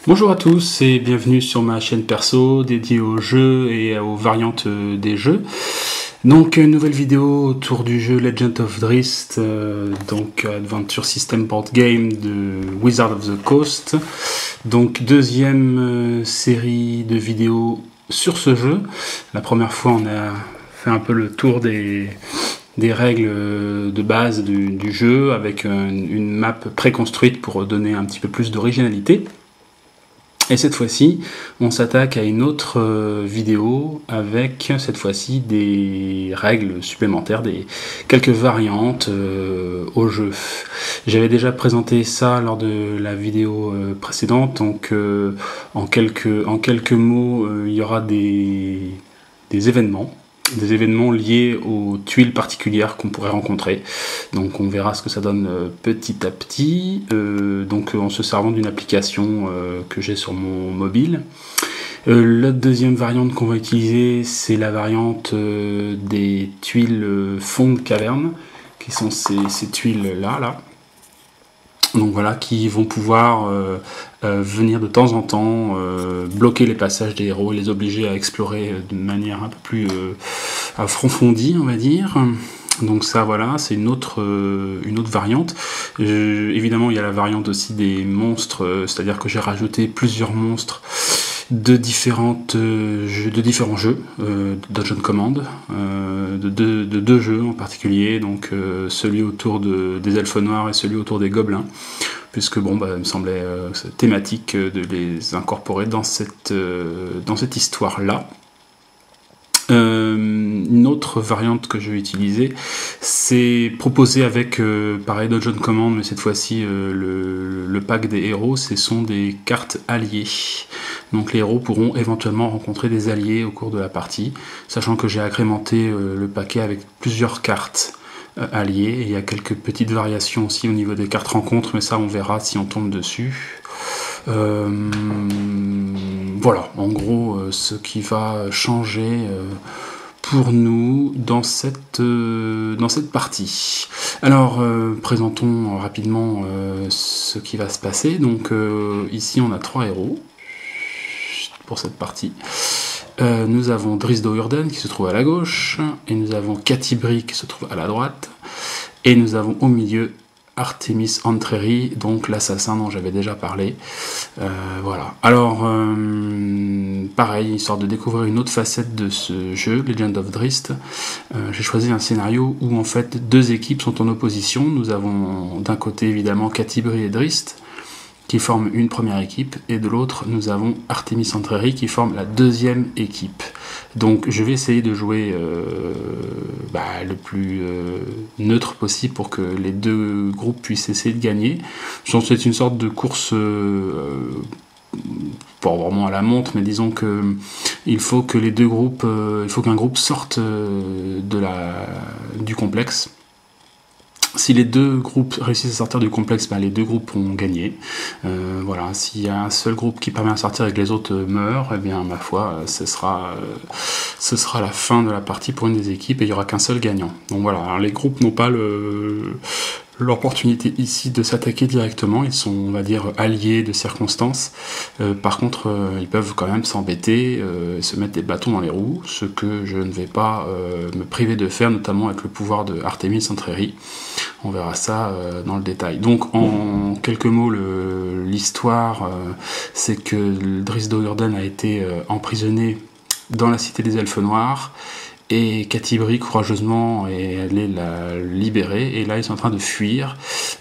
Bonjour à tous et bienvenue sur ma chaîne perso dédiée aux jeux et aux variantes des jeux. Donc nouvelle vidéo autour du jeu Legend of Drizzt, donc Adventure System Board Game de Wizard of the Coast. Donc deuxième série de vidéos sur ce jeu. La première fois on a fait un peu le tour des règles de base du jeu avec une map préconstruite pour donner un petit peu plus d'originalité. Et cette fois-ci, on s'attaque à une autre vidéo avec cette fois-ci des règles supplémentaires, quelques variantes au jeu. J'avais déjà présenté ça lors de la vidéo précédente, donc en quelques mots, il y aura des événements. Des événements liés aux tuiles particulières qu'on pourrait rencontrer. Donc on verra ce que ça donne petit à petit, donc en se servant d'une application que j'ai sur mon mobile. La deuxième variante qu'on va utiliser, c'est la variante des tuiles fond de caverne, qui sont ces tuiles là. Donc voilà, qui vont pouvoir venir de temps en temps bloquer les passages des héros et les obliger à explorer de manière un peu plus approfondie, on va dire. Donc ça, voilà, c'est une autre variante. Évidemment, il y a la variante aussi des monstres, c'est-à-dire que j'ai rajouté plusieurs monstres de différents jeux, Dungeon Command, de deux jeux en particulier, donc celui autour des elfes noirs et celui autour des gobelins, puisque bon, il me semblait thématique de les incorporer dans cette histoire-là. Une autre variante que je vais utiliser, c'est proposé avec pareil Dungeon Command, mais cette fois-ci le pack des héros, ce sont des cartes alliées. Donc les héros pourront éventuellement rencontrer des alliés au cours de la partie, sachant que j'ai agrémenté le paquet avec plusieurs cartes alliées, et il y a quelques petites variations aussi au niveau des cartes rencontres, mais ça on verra si on tombe dessus. Voilà, en gros, ce qui va changer pour nous dans cette partie. Alors, présentons rapidement ce qui va se passer. Donc, ici, on a 3 héros pour cette partie. Nous avons Drizzt Do'Urden qui se trouve à la gauche, et nous avons Catti-brie qui se trouve à la droite, et nous avons au milieu Artemis Entreri, donc l'assassin dont j'avais déjà parlé. Voilà. Alors, pareil, histoire de découvrir une autre facette de ce jeu, Legend of Drizzt, j'ai choisi un scénario où en fait 2 équipes sont en opposition. Nous avons d'un côté évidemment Catti-brie et Drizzt qui forment une première équipe, et de l'autre nous avons Artemis Entreri qui forme la deuxième équipe. Donc je vais essayer de jouer le plus neutre possible pour que les 2 groupes puissent essayer de gagner. Je pense que c'est une sorte de course pas vraiment à la montre, mais disons que il faut que les 2 groupes, il faut qu'un groupe sorte du complexe. Si les 2 groupes réussissent à sortir du complexe, les 2 groupes ont gagné. Voilà, s'il y a un seul groupe qui parvient à sortir et que les autres meurent, eh bien, ma foi, ce sera la fin de la partie pour une des équipes, et il n'y aura qu'un seul gagnant. Donc voilà, alors, les groupes n'ont pas l'opportunité ici de s'attaquer directement, ils sont, on va dire, alliés de circonstances. Par contre, ils peuvent quand même s'embêter et se mettre des bâtons dans les roues, ce que je ne vais pas me priver de faire, notamment avec le pouvoir de Artemis Entreri. On verra ça dans le détail. Donc, en quelques mots, l'histoire, c'est que Drizzt Do'Urden a été emprisonné dans la cité des elfes noirs, et Catti-brie courageusement est allée la libérer, et là ils sont en train de fuir,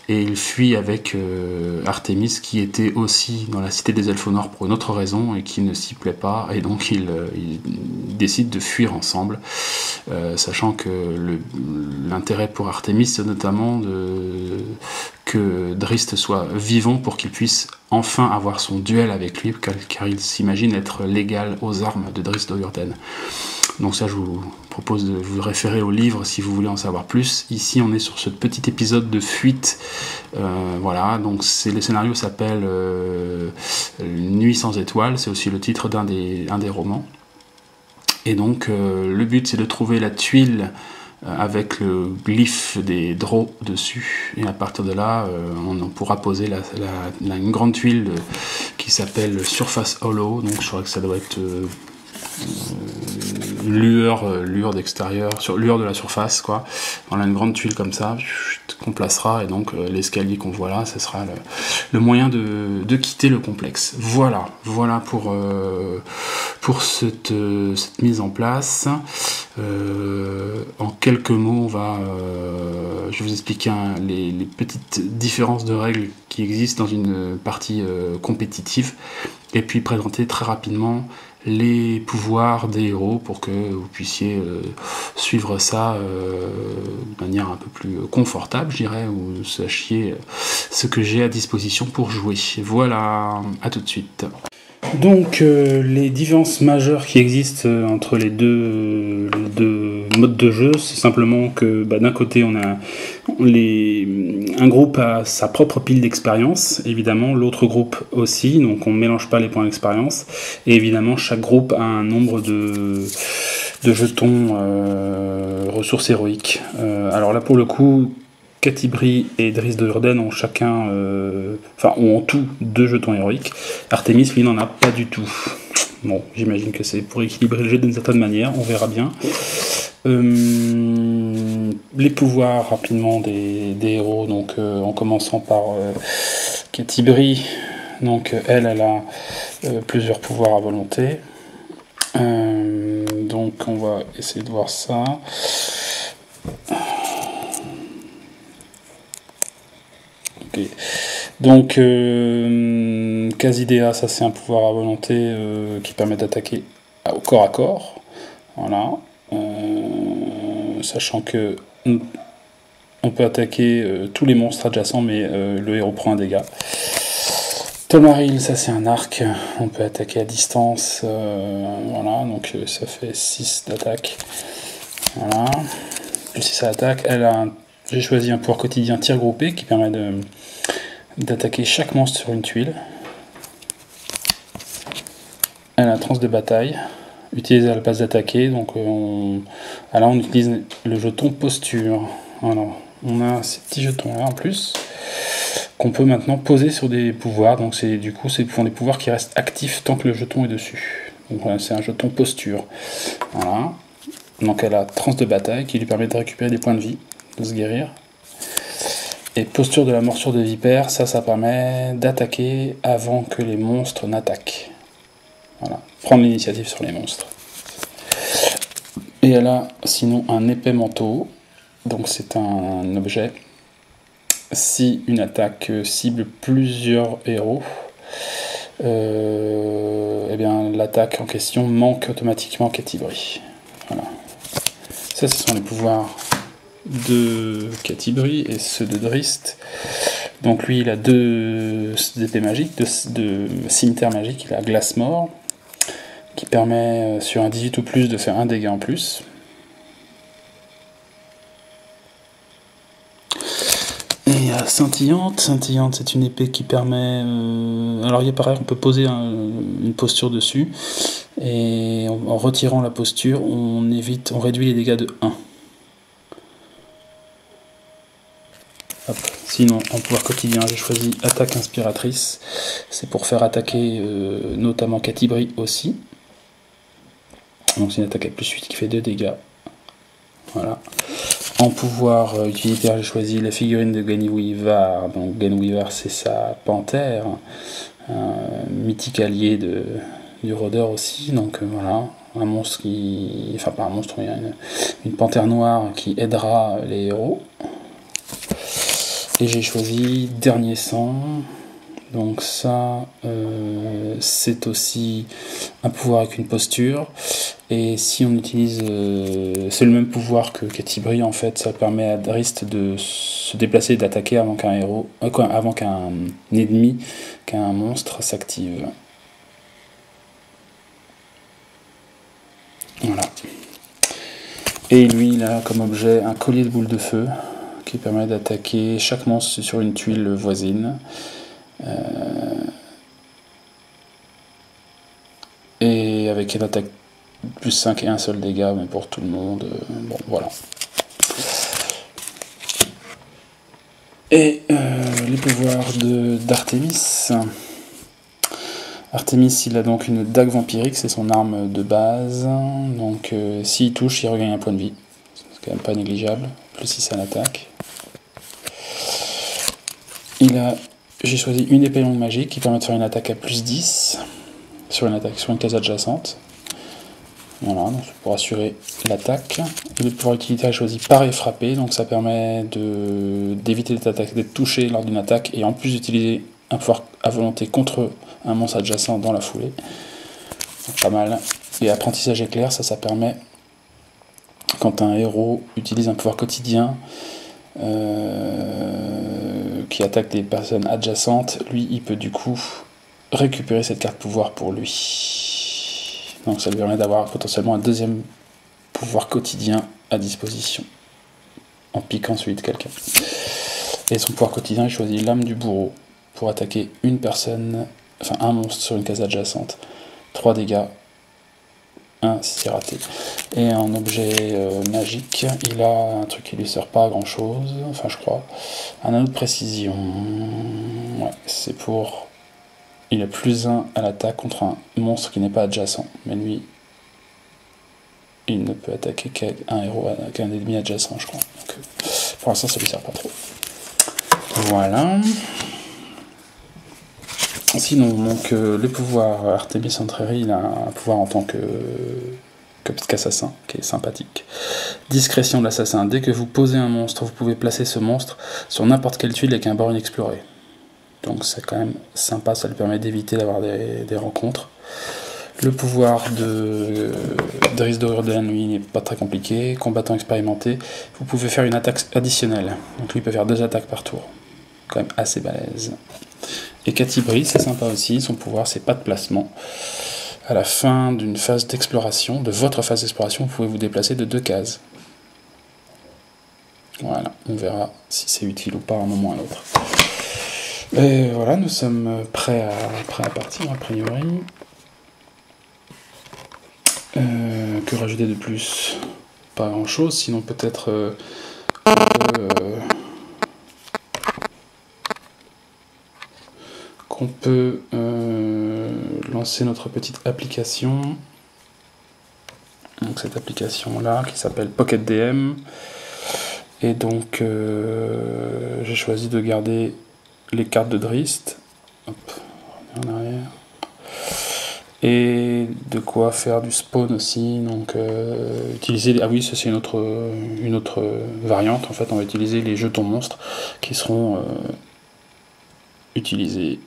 et ils fuient avec Artemis qui était aussi dans la cité des elfes noirs pour une autre raison et qui ne s'y plaît pas, et donc ils décident de fuir ensemble, sachant que l'intérêt pour Artemis c'est notamment que Drizzt soit vivant pour qu'il puisse enfin avoir son duel avec lui, car il s'imagine être l'égal aux armes de Drizzt Do'Urden. Donc ça, je vous propose de vous référer au livre si vous voulez en savoir plus. Ici, on est sur ce petit épisode de fuite. Voilà, donc le scénario s'appelle Nuit sans étoiles. C'est aussi le titre d'un des romans. Et donc, le but, c'est de trouver la tuile avec le glyphe des Drow dessus, et à partir de là on pourra poser une grande tuile qui s'appelle Surface Hollow, donc je crois que ça doit être lueur d'extérieur, lueur de la surface, quoi. On a une grande tuile comme ça qu'on placera, et donc l'escalier qu'on voit là, ce sera le moyen de quitter le complexe. Voilà pour cette mise en place. En quelques mots, je vais vous expliquer les petites différences de règles qui existent dans une partie compétitive, et puis présenter très rapidement les pouvoirs des héros pour que vous puissiez suivre ça de manière un peu plus confortable, je dirais, ou vous sachiez ce que j'ai à disposition pour jouer. Voilà, à tout de suite. Donc les différences majeures qui existent entre les deux modes de jeu, c'est simplement que d'un côté on a un groupe a sa propre pile d'expérience, évidemment, l'autre groupe aussi, donc on ne mélange pas les points d'expérience, et évidemment chaque groupe a un nombre de jetons ressources héroïques. Alors là pour le coup, Catti-Brie et Driss de Hurden ont chacun, ont en tout 2 jetons héroïques. Artemis, lui, n'en a pas du tout. Bon, j'imagine que c'est pour équilibrer le jeu d'une certaine manière, on verra bien. Les pouvoirs rapidement des héros, donc en commençant par Catti-Brie. Donc elle a plusieurs pouvoirs à volonté. Donc on va essayer de voir ça. Okay. Donc Casidea, ça c'est un pouvoir à volonté qui permet d'attaquer au corps à corps. Voilà. Sachant que on peut attaquer tous les monstres adjacents, mais le héros prend un dégât. Tomaril, ça c'est un arc, on peut attaquer à distance. Voilà, donc ça fait 6 d'attaque. Voilà. Plus 6 à l'attaque, j'ai choisi un pouvoir quotidien tir groupé qui permet d'attaquer chaque monstre sur une tuile. Elle a transe de bataille, utilisée à la place d'attaquer, donc on utilise le jeton posture. Voilà. On a ces petits jetons là en plus, qu'on peut maintenant poser sur des pouvoirs, donc ce sont des pouvoirs qui restent actifs tant que le jeton est dessus. Donc voilà, c'est un jeton posture. Voilà. Donc elle a transe de bataille qui lui permet de récupérer des points de vie, de se guérir. Et posture de la morsure de vipère, ça permet d'attaquer avant que les monstres n'attaquent. Voilà, prendre l'initiative sur les monstres. Et elle a sinon un épais manteau, donc c'est un objet. Si une attaque cible plusieurs héros, eh bien l'attaque en question manque automatiquement Catti-Brie. Voilà. Ça, ce sont les pouvoirs de Catti-Brie et ceux de Driss. Donc lui, il a 2 épées magiques, de cimetière magique. Il a Glace Mort, qui permet sur un 18 ou plus de faire 1 dégât en plus. Et Scintillante, c'est une épée qui permet... alors il est pareil, on peut poser une posture dessus, et en retirant la posture, on réduit les dégâts de 1. Hop. Sinon, en pouvoir quotidien, j'ai choisi attaque inspiratrice. C'est pour faire attaquer notamment Catti-Brie aussi. Donc c'est une attaque à plus 8 qui fait 2 dégâts. Voilà. En pouvoir utilitaire, j'ai choisi la figurine de Genweaver. Donc Genweaver, c'est sa panthère, un mythique allié du rôdeur aussi. Donc voilà, un monstre pas un monstre, mais une panthère noire qui aidera les héros. Et j'ai choisi Dernier Sang. Donc ça, c'est aussi un pouvoir avec une posture. Et si on utilise... c'est le même pouvoir que Catti-Brie, en fait. Ça permet à Driss de se déplacer et d'attaquer avant qu'un ennemi, qu'un monstre s'active. Voilà. Et lui, il a comme objet un collier de boules de feu qui permet d'attaquer chaque monstre sur une tuile voisine. Et avec une attaque plus 5 et un seul dégât, mais pour tout le monde. Bon, voilà. Et les pouvoirs d'Artemis. Artemis, il a donc une dague vampirique, c'est son arme de base. Donc s'il touche, il regagne un point de vie. C'est quand même pas négligeable, plus si ça l'attaque. J'ai choisi une épée longue magique qui permet de faire une attaque à plus 10 sur une case adjacente. Voilà, donc pour assurer l'attaque. Et le pouvoir utilitaire est choisi parer et frapper, donc ça permet d'éviter d'être touché lors d'une attaque et en plus d'utiliser un pouvoir à volonté contre un monstre adjacent dans la foulée. Donc, pas mal. Et apprentissage éclair, ça permet, quand un héros utilise un pouvoir quotidien qui attaque des personnes adjacentes, lui il peut du coup récupérer cette carte pouvoir pour lui. Donc ça lui permet d'avoir potentiellement un deuxième pouvoir quotidien à disposition en piquant celui de quelqu'un. Et son pouvoir quotidien, il choisit l'âme du bourreau pour attaquer une personne, enfin un monstre sur une case adjacente. 3 dégâts, 1 si c'est raté. Et en objet magique, il a un truc qui lui sert pas à grand chose, enfin je crois. Un anneau de précision. Ouais, c'est pour. Il a plus 1 à l'attaque contre un monstre qui n'est pas adjacent. Mais lui, il ne peut attaquer qu'un héros, qu'un ennemi adjacent, je crois. Donc, pour l'instant, ça lui sert pas trop. Voilà. Sinon, donc, le pouvoir Artemis Entreri, il a un pouvoir en tant qu'assassin, qui est sympathique. Discrétion de l'assassin. Dès que vous posez un monstre, vous pouvez placer ce monstre sur n'importe quelle tuile avec un bord inexploré. Donc c'est quand même sympa, ça lui permet d'éviter d'avoir des rencontres. Le pouvoir de Drizzt Do'Urden, lui, n'est pas très compliqué. Combattant expérimenté, vous pouvez faire une attaque additionnelle. Donc lui, il peut faire 2 attaques par tour. Quand même assez balèze. Et Catibri, c'est sympa aussi, son pouvoir, c'est pas de placement. À la fin d'une phase d'exploration, de votre phase d'exploration, vous pouvez vous déplacer de 2 cases. Voilà, on verra si c'est utile ou pas à un moment ou à l'autre. Et voilà, nous sommes prêts à partir, a priori. Que rajouter de plus? Pas grand chose, sinon peut-être qu'on peut lancer notre petite application. Donc cette application là qui s'appelle Pocket DM. Et donc j'ai choisi de garder les cartes de Drizzt. Hop, en arrière. Et de quoi faire du spawn aussi, donc utiliser... Ah oui, ça c'est une autre variante, en fait on va utiliser les jetons monstres qui seront utilisés.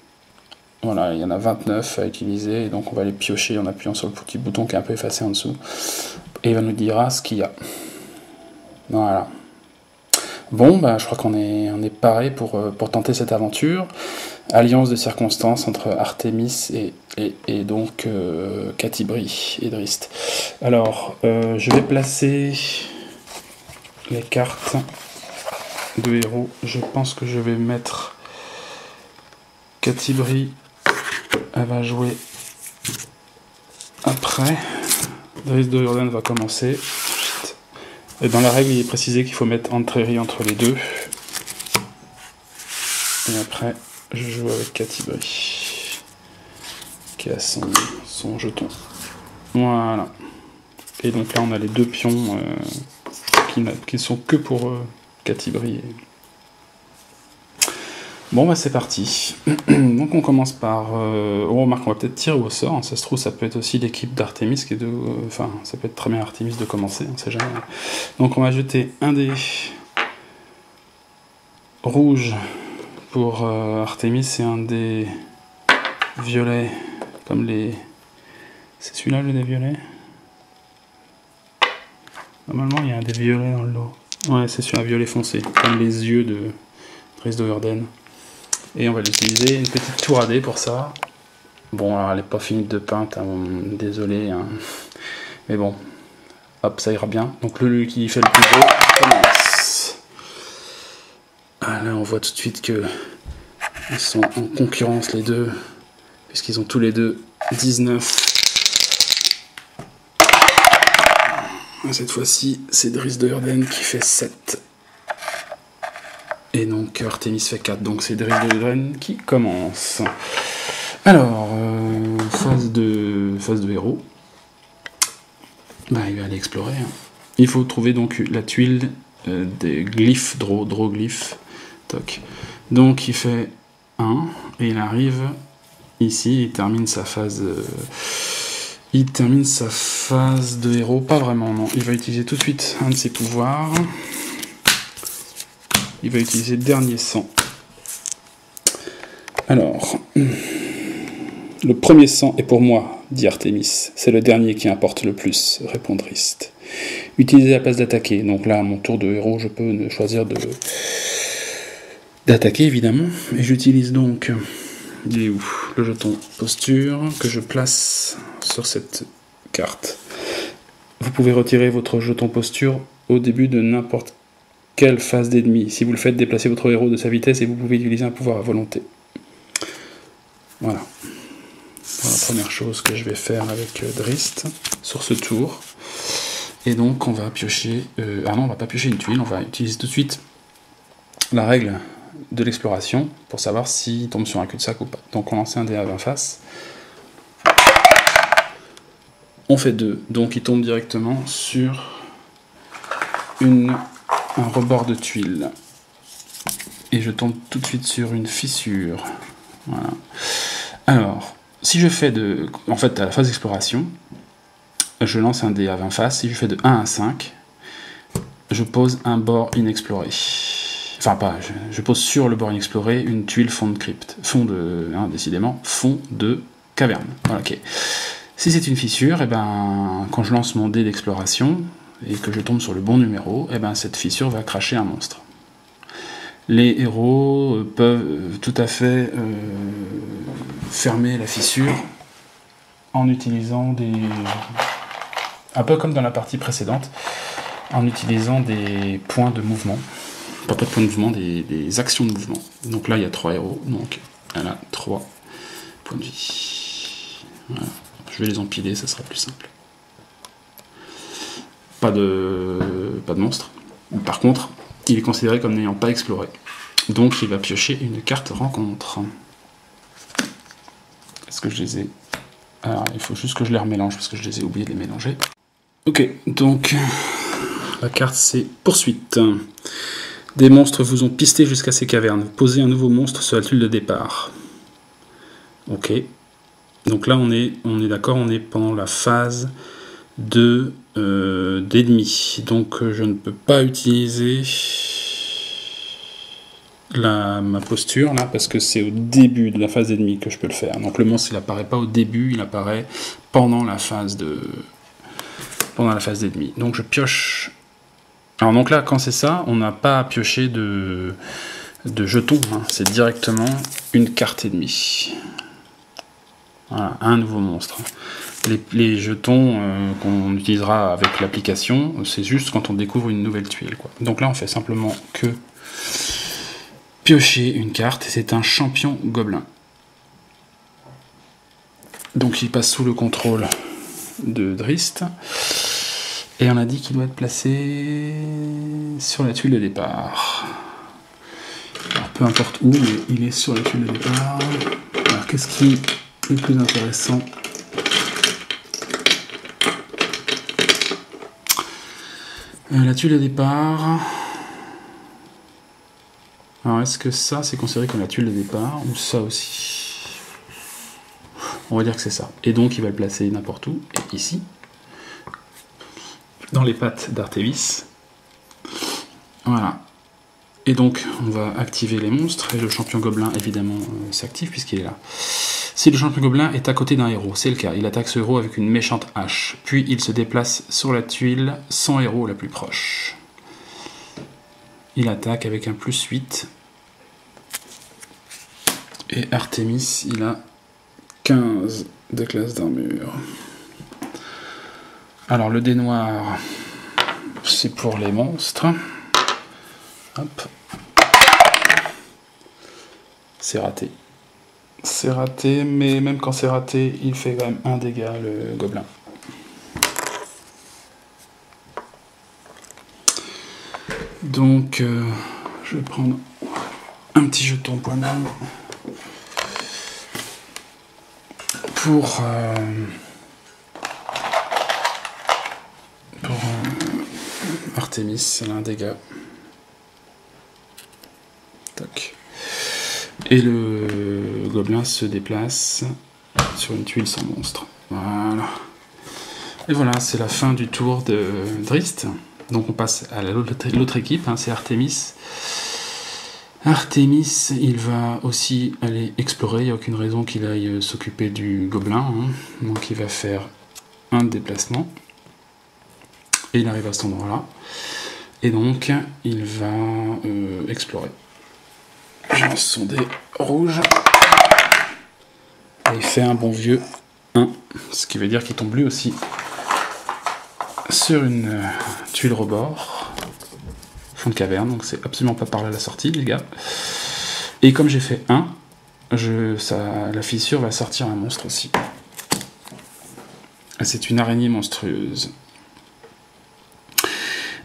Voilà, il y en a 29 à utiliser, et donc on va les piocher en appuyant sur le petit bouton qui est un peu effacé en dessous, et il va nous dire ce qu'il y a. Voilà. Bon, bah, je crois qu'on est paré pour tenter cette aventure. Alliance de circonstances entre Artemis et donc Catibri et Drizzt. Alors, je vais placer les cartes de héros. Je pense que je vais mettre Catibri. Elle va jouer après. Drizzt Do'Urden va commencer. Et dans la règle, il est précisé qu'il faut mettre Entreri entre les deux. Et après, je joue avec Catibri, qui a son jeton. Voilà. Et donc là, on a les 2 pions qui sont que pour Catibri. Bon, bah c'est parti. Donc on commence par... on remarque qu'on va peut-être tirer au sort. Ça se trouve, ça peut être aussi l'équipe d'Artemis qui est de... Enfin, ça peut être très bien Artemis de commencer, on ne sait jamais. Donc on va jeter un dé rouge pour Artemis et un dé violet, comme les... C'est celui-là le dé violet? Normalement, il y a un dé violet dans le lot. Ouais, c'est celui-là, violet foncé, comme les yeux de Drizzt Do'Urden. Et on va l'utiliser, une petite tour à dés pour ça. Bon, alors elle n'est pas finie de peinte, hein, désolé. Hein. Mais bon, hop, ça ira bien. Donc le qui fait le plus beau commence. Ah, là, on voit tout de suite que ils sont en concurrence les deux, puisqu'ils ont tous les deux 19. Cette fois-ci, c'est Drizzt Do'Urden qui fait 7. Et donc Artemis fait 4, donc c'est Drizzt Do'Urden qui commence. Alors, phase de héros, bah, il va aller explorer. Hein. Il faut trouver donc la tuile des glyphes, droglyphes. Toc. Donc il fait 1 et il arrive ici, il termine sa phase. Il termine sa phase de héros, pas vraiment, non. Il va utiliser tout de suite un de ses pouvoirs. Il va utiliser dernier sang. Alors, le premier sang est pour moi, dit Artémis. C'est le dernier qui importe le plus, répond Drist. Utilisez la place d'attaquer. Donc là, à mon tour de héros, je peux choisir d'attaquer, évidemment. Et j'utilise donc le jeton posture que je place sur cette carte. Vous pouvez retirer votre jeton posture au début de n'importe quelle phase d'ennemi. Si vous le faites, déplacer votre héros de sa vitesse et vous pouvez utiliser un pouvoir à volonté. Voilà. La première chose que je vais faire avec Drist sur ce tour. Et donc on va piocher... ah non, on va pas piocher une tuile, on va utiliser tout de suite la règle de l'exploration pour savoir s'il tombe sur un cul-de-sac ou pas. Donc on lance un dé à 20 faces. On fait 2, donc il tombe directement sur un rebord de tuile. Et je tombe tout de suite sur une fissure. Voilà. Alors, si je fais en fait, à la phase d'exploration, je lance un dé à 20 faces. Si je fais de 1 à 5, je pose un bord inexploré. Enfin, pas, je pose sur le bord inexploré une tuile fond de crypte. Décidément, fond de caverne. Voilà, ok. Si c'est une fissure, et ben, quand je lance mon dé d'exploration et que je tombe sur le bon numéro, et ben, cette fissure va cracher un monstre. Les héros peuvent tout à fait fermer la fissure en utilisant un peu comme dans la partie précédente, en utilisant des points de mouvement. Pas de points de mouvement, des actions de mouvement. Donc là, il y a 3 héros, donc elle a 3 points de vie. Voilà. Je vais les empiler, ça sera plus simple. Pas de monstre. Par contre, il est considéré comme n'ayant pas exploré. Donc il va piocher une carte rencontre. Est-ce que je les ai... Alors, il faut juste que je les remélange parce que je les ai oubliés de les mélanger. Ok, donc la carte c'est poursuite. Des monstres vous ont pisté jusqu'à ces cavernes. Posez un nouveau monstre sur la tuile de départ. Ok. Donc là on est d'accord, on est pendant la phase d'ennemis. Donc je ne peux pas utiliser ma posture là parce que c'est au début de la phase d'ennemi que je peux le faire. Donc le monstre il apparaît pas au début, il apparaît pendant la phase d'ennemi. Donc je pioche. Alors donc là quand c'est ça, on n'a pas à piocher de jetons, hein. C'est directement une carte ennemie. Voilà, un nouveau monstre. Les jetons qu'on utilisera avec l'application, c'est juste quand on découvre une nouvelle tuile, quoi. Donc là on fait simplement que piocher une carte, et c'est un champion gobelin. Donc il passe sous le contrôle de Drist. Et on a dit qu'il doit être placé sur la tuile de départ. Alors peu importe où, mais il est sur la tuile de départ. Alors qu'est-ce qui est le plus intéressant? La tuile de départ. Alors est-ce que ça c'est considéré comme la tuile de départ ou ça aussi? On va dire que c'est ça. Et donc il va le placer n'importe où, et ici, dans les pattes d'Artémis. Voilà. Et donc on va activer les monstres, et le champion gobelin évidemment s'active puisqu'il est là. Si le champion gobelin est à côté d'un héros, c'est le cas, il attaque ce héros avec une méchante hache, puis il se déplace sur la tuile sans héros la plus proche. Il attaque avec un +8. Et Artémis, il a 15 de classe d'armure. Alors le dé noir, c'est pour les monstres. Hop. C'est raté. C'est raté, mais même quand c'est raté, il fait quand même 1 dégât, le gobelin. Donc, je vais prendre un petit jeton point d'arme pour Artemis, elle a un dégât. Tac. Et le gobelin se déplace sur une tuile sans monstre. Voilà. Et voilà, c'est la fin du tour de Drizzt. Donc on passe à l'autre équipe, hein, c'est Artemis. Artemis, il va aussi aller explorer, il n'y a aucune raison qu'il aille s'occuper du gobelin. Hein. Donc il va faire un déplacement. Et il arrive à cet endroit-là. Et donc il va explorer. J'ai son dé rouge. Et il fait un bon vieux 1. Ce qui veut dire qu'il tombe lui aussi sur une tuile rebord. Fond de caverne, donc c'est absolument pas par là la sortie, les gars. Et comme j'ai fait 1, la fissure va sortir un monstre aussi. C'est une araignée monstrueuse.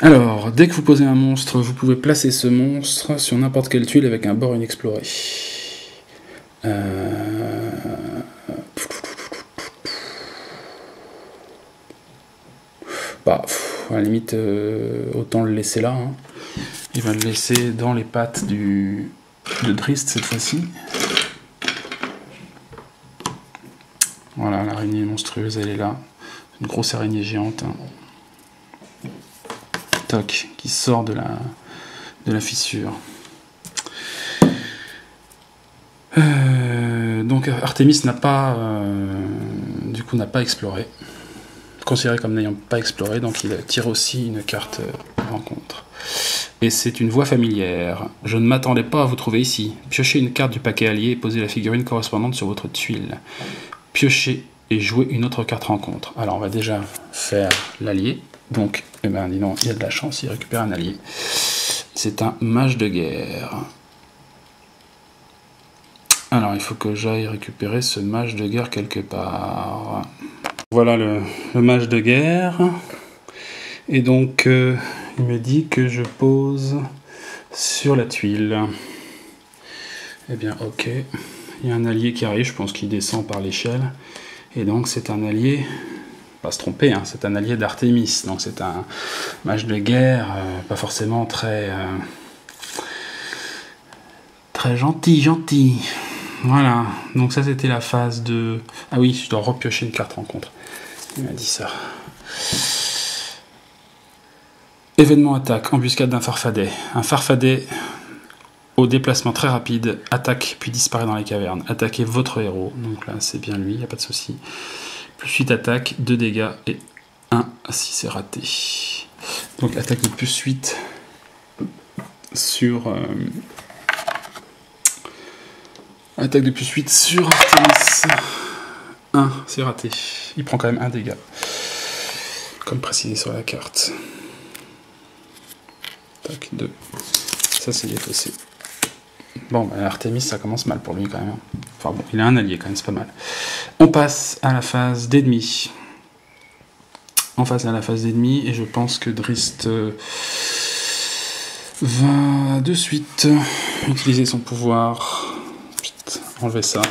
Alors, dès que vous posez un monstre, vous pouvez placer ce monstre sur n'importe quelle tuile avec un bord inexploré. Bah, à la limite, autant le laisser là. Hein. Il va le laisser dans les pattes de Drizzt cette fois-ci. Voilà, l'araignée monstrueuse, elle est là. Une grosse araignée géante. Hein. Toc, qui sort de la fissure. Donc Artemis n'a pas exploré. Considéré comme n'ayant pas exploré, donc il tire aussi une carte rencontre. Et c'est une voix familière. Je ne m'attendais pas à vous trouver ici. Piochez une carte du paquet allié et posez la figurine correspondante sur votre tuile. Piochez et jouez une autre carte rencontre. Alors on va déjà faire l'allié. Donc, eh ben, dis donc, il y a de la chance, il récupère un allié. C'est un mage de guerre. Alors, il faut que j'aille récupérer ce mage de guerre quelque part. Voilà le mage de guerre. Et donc, il me dit que je pose sur la tuile. Eh bien, ok. Il y a un allié qui arrive, je pense qu'il descend par l'échelle. Et donc, c'est un allié... Pas se tromper, hein, c'est un allié d'Artemis, donc c'est un mage de guerre, pas forcément très gentil. Voilà, donc ça c'était la phase de... Ah oui, je dois repiocher une carte rencontre. Il m'a dit ça. Événement attaque, embuscade d'un farfadet. Un farfadet au déplacement très rapide attaque puis disparaît dans les cavernes. Attaquez votre héros, donc là c'est bien lui, il n'y a pas de souci. Plus 8 attaques, 2 dégâts et 1 si c'est raté. Donc attaque de plus 8 sur... attaque de plus 8 sur Artemis. 1, c'est raté. Il prend quand même 1 dégât. Comme précisé sur la carte. Tac, 2. Ça c'est défaussé. Bon, bah, Artemis, ça commence mal pour lui quand même. Enfin bon, il a un allié quand même, c'est pas mal. On passe à la phase d'ennemis. On passe à la phase d'ennemis, et je pense que Drizzt va de suite utiliser son pouvoir. Putain, enlever ça.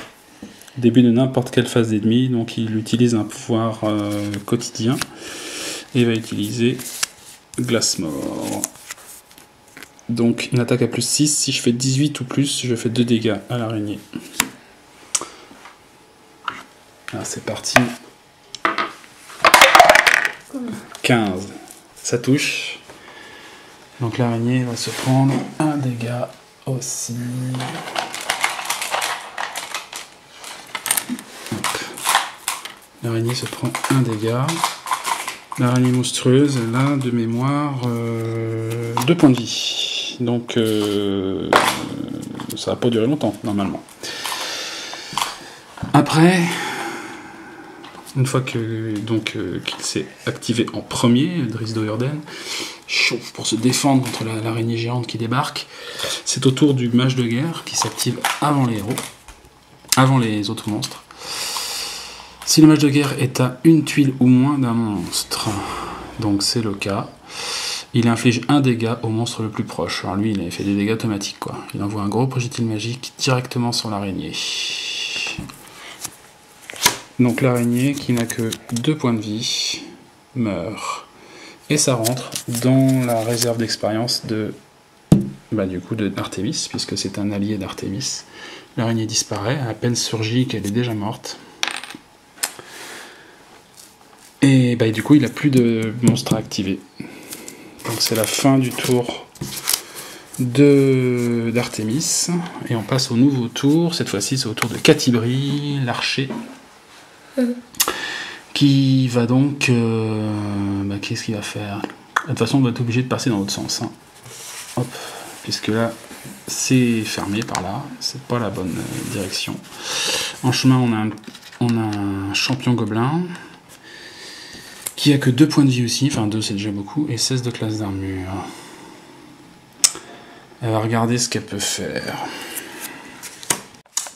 Début de n'importe quelle phase d'ennemis, donc il utilise un pouvoir quotidien. Et il va utiliser Glace Mort. Donc une attaque à plus 6, si je fais 18 ou plus, je fais 2 dégâts à l'araignée. Alors c'est parti. 15. Ça touche. Donc l'araignée va se prendre 1 dégât aussi. L'araignée se prend 1 dégât. L'araignée monstrueuse, elle a de mémoire 2 points de vie. Donc ça va pas durer longtemps normalement. Après, une fois que qu'il s'est activé en premier, Drizzt Do'Urden chauffe pour se défendre contre l'araignée géante qui débarque. C'est au tour du mage de guerre qui s'active avant les héros, avant les autres monstres. Si le mage de guerre est à une tuile ou moins d'un monstre, donc c'est le cas, il inflige 1 dégât au monstre le plus proche. Alors lui, il a fait des dégâts automatiques, quoi. Il envoie un gros projectile magique directement sur l'araignée. Donc l'araignée qui n'a que 2 points de vie meurt. Et ça rentre dans la réserve d'expérience de du coup d'Artémis, puisque c'est un allié d'Artémis. L'araignée disparaît, à peine surgit qu'elle est déjà morte. Et du coup il n'a plus de monstre à activer. Donc c'est la fin du tour d'Artémis. Et on passe au nouveau tour. Cette fois-ci c'est au tour de Catibri, l'archer. Qui va donc... qu'est-ce qu'il va faire? De toute façon on va être obligé de passer dans l'autre sens. Hein. Hop. Puisque là, c'est fermé par là, c'est pas la bonne direction. En chemin, on a un champion gobelin qui a que 2 points de vie aussi, enfin 2 c'est déjà beaucoup, et 16 de classe d'armure. Elle va regarder ce qu'elle peut faire.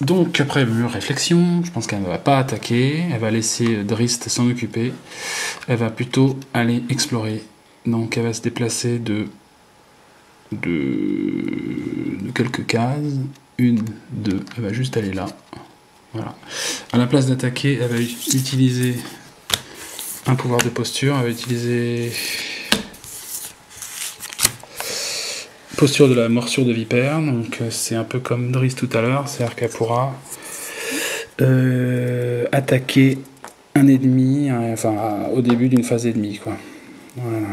Donc après mûre réflexion, je pense qu'elle ne va pas attaquer, elle va laisser Drist s'en occuper, elle va plutôt aller explorer. Donc elle va se déplacer de quelques cases, 1, 2, elle va juste aller là, voilà. À la place d'attaquer, elle va utiliser un pouvoir de posture, elle va utiliser posture de la morsure de vipère, donc c'est un peu comme Driss tout à l'heure, c'est-à-dire qu'elle pourra attaquer un ennemi, au début d'une phase ennemie, quoi. Voilà.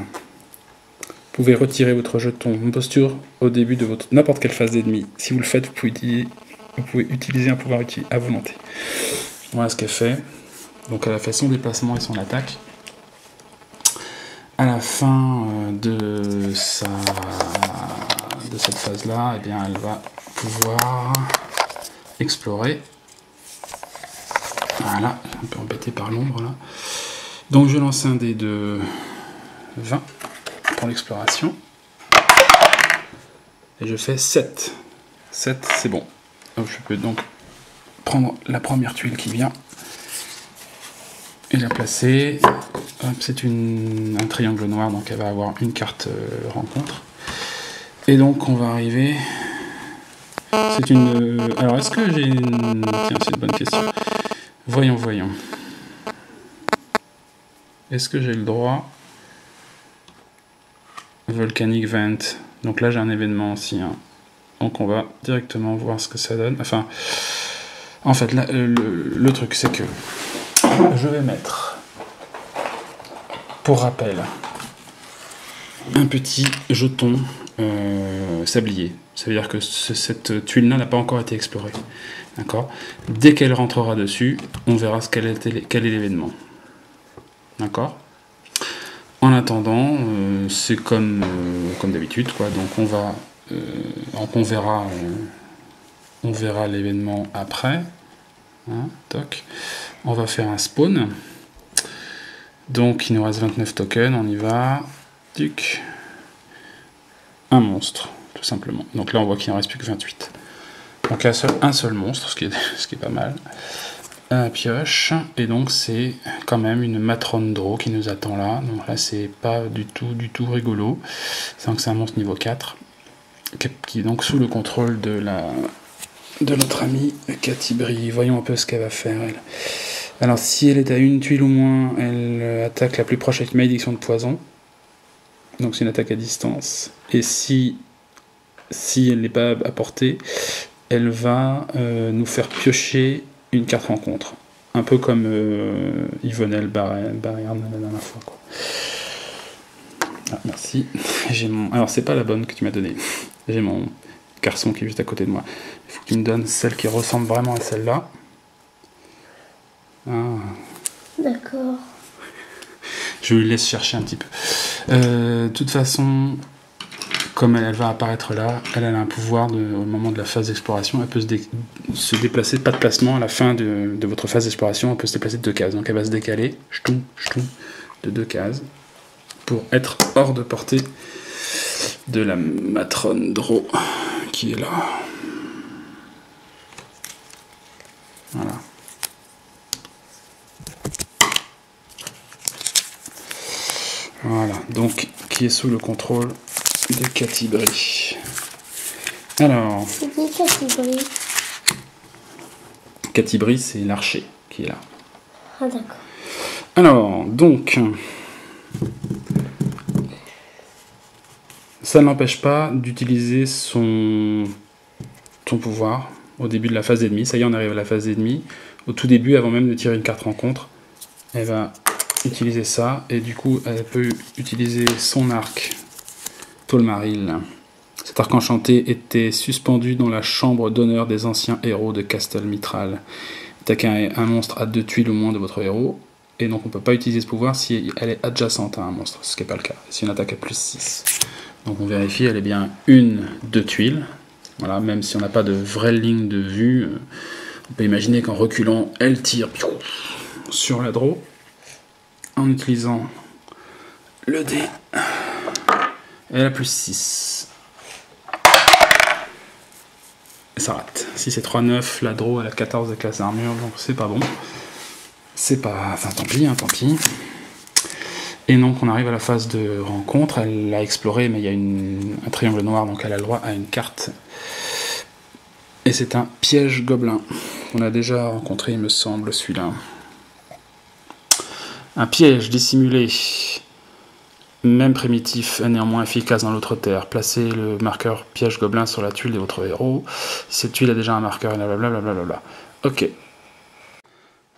Vous pouvez retirer votre jeton en posture au début de votre n'importe quelle phase d'ennemi. Si vous le faites, vous pouvez utiliser un pouvoir utile à volonté. Voilà ce qu'elle fait. Donc elle a fait son déplacement et son attaque. À la fin de cette phase-là, eh bien, elle va pouvoir explorer. Voilà, un peu embêté par l'ombre là. Donc je lance un dé de 20. Pour l'exploration. Et je fais 7. 7, c'est bon. Donc je peux donc prendre la première tuile qui vient et la placer. C'est un triangle noir, donc elle va avoir une carte rencontre. Et donc on va arriver... C'est une... Alors est-ce que j'ai une... Tiens, c'est une bonne question. Voyons. Est-ce que j'ai le droit... Volcanic Vent. Donc là j'ai un événement aussi. Hein. Donc on va directement voir ce que ça donne. Enfin, en fait, là, le truc c'est que je vais mettre, pour rappel, un petit jeton sablier. Ça veut dire que cette tuile-là n'a pas encore été explorée. D'accord. Dès qu'elle rentrera dessus, on verra quel est l'événement. D'accord. En attendant, c'est comme d'habitude, quoi. Donc on verra l'événement après. Hein, toc. On va faire un spawn. Donc il nous reste 29 tokens, on y va. Tuc. Un monstre, tout simplement. Donc là on voit qu'il ne reste plus que 28. Donc un seul monstre, ce qui est pas mal. Un pioche, et donc c'est quand même une Matrone Draw qui nous attend là. Donc là c'est pas du tout rigolo. C'est un monstre niveau 4 qui est donc sous le contrôle de notre amie Catibri. Voyons un peu ce qu'elle va faire elle. Alors si elle est à une tuile ou moins, elle attaque la plus proche avec malédiction de poison. Donc c'est une attaque à distance. Et si elle n'est pas à portée, elle va nous faire piocher une carte rencontre. Un peu comme Yvonne Barrière la dernière fois. Quoi. Ah, merci. Alors c'est pas la bonne que tu m'as donnée. J'ai mon garçon qui est juste à côté de moi. Il faut que tu me donnes celle qui ressemble vraiment à celle-là. Ah. D'accord. Je lui laisse chercher un petit peu. De toute façon, comme elle va apparaître là, elle a un pouvoir au moment de la phase d'exploration, elle peut se déplacer, pas de placement, à la fin de votre phase d'exploration, elle peut se déplacer de 2 cases. Donc elle va se décaler, ch'toum, de 2 cases, pour être hors de portée de la Matrone Draw qui est là. Voilà. Voilà, donc qui est sous le contrôle de Catibri. Alors. C'est qui Catibri? Catibri, c'est l'archer qui est là. Ah d'accord. Alors, donc, ça n'empêche pas d'utiliser son pouvoir au début de la phase d'ennemi. Ça y est, on arrive à la phase d'ennemi. Au tout début, avant même de tirer une carte rencontre, elle va utiliser ça, et du coup, elle peut utiliser son arc Tolmaril. Cet arc enchanté était suspendu dans la chambre d'honneur des anciens héros de Castle Mitral. Attaquez un monstre à 2 tuiles ou moins de votre héros, et donc on ne peut pas utiliser ce pouvoir si elle est adjacente à un monstre, ce qui n'est pas le cas. Si on attaque à plus 6. Donc on vérifie, elle est bien 2 tuiles. Voilà, même si on n'a pas de vraie ligne de vue, on peut imaginer qu'en reculant, elle tire sur la draw, en utilisant le dé. Elle a plus 6. Et ça rate. Si c'est 3-9, la draw elle a 14 de classe d'armure, donc c'est pas bon. C'est pas... Enfin tant pis, tant pis. Et donc on arrive à la phase de rencontre, elle l'a exploré, mais il y a un triangle noir, donc elle a le droit à une carte. Et c'est un piège gobelin. On a déjà rencontré, il me semble, celui-là. Un piège dissimulé. Même primitif, est néanmoins efficace dans l'autre terre. Placez le marqueur piège gobelin sur la tuile de votre héros. Cette tuile a déjà un marqueur, et blablabla. Ok.